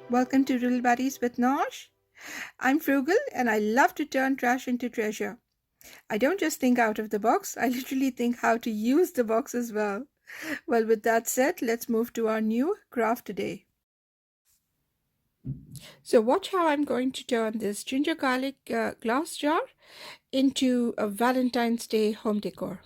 Welcome to Riddle Buddies with Nosh. I'm frugal and I love to turn trash into treasure. I don't just think out of the box, I literally think how to use the box as well. Well, with that said, let's move to our new craft today. So, watch how I'm going to turn this ginger garlic glass jar into a Valentine's Day home decor.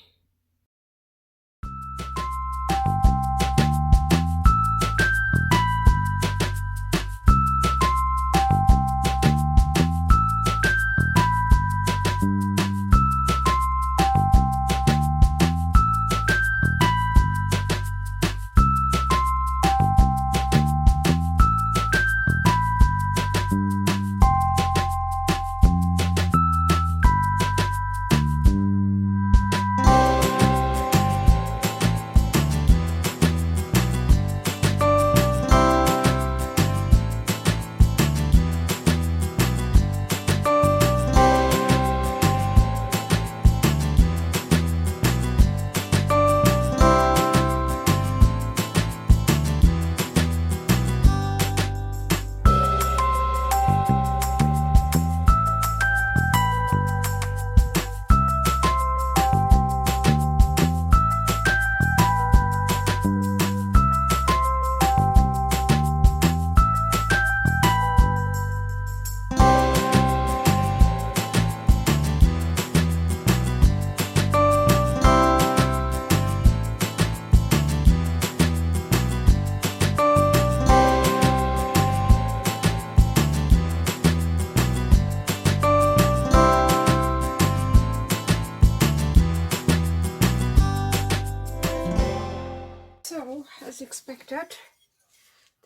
So, as expected,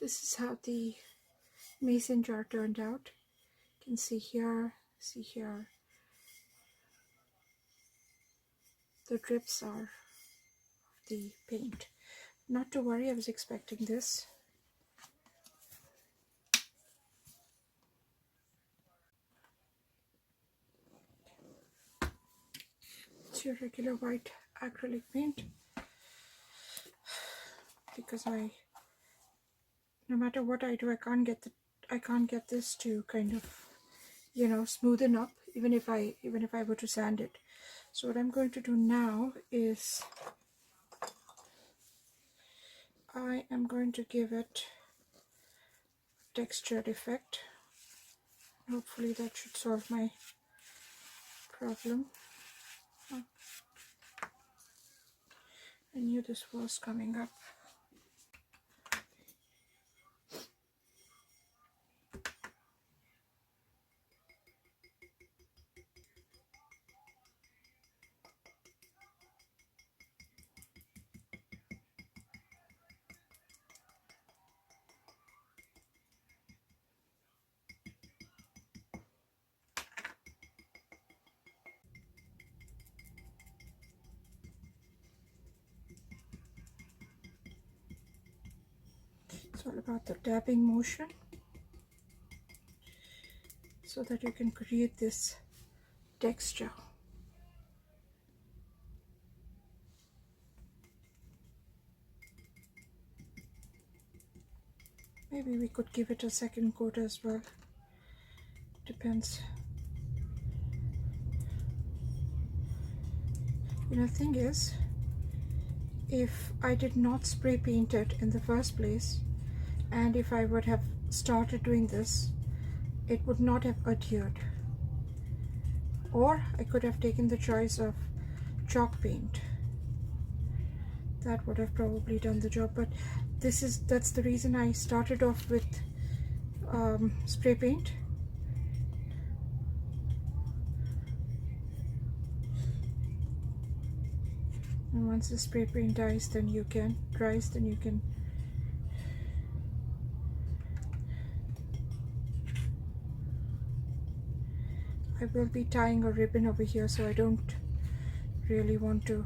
this is how the mason jar turned out. You can see here, the drips are of the paint. Not to worry, I was expecting this. It's your regular white acrylic paint because no matter what I do, I can't get this to kind of, smoothen up even if I were to sand it. So what I'm going to do now is I am going to give it a textured effect. Hopefully that should solve my problem. I knew this was coming up. It's all about the dabbing motion so that you can create this texture. Maybe we could give it a second coat as well. Depends. The thing is, if I did not spray paint it in the first place, and if I would have started doing this, it would not have adhered. Or I could have taken the choice of chalk paint. That would have probably done the job, but that's the reason I started off with spray paint. And once the spray paint dries, then you can I will be tying a ribbon over here, so I don't really want to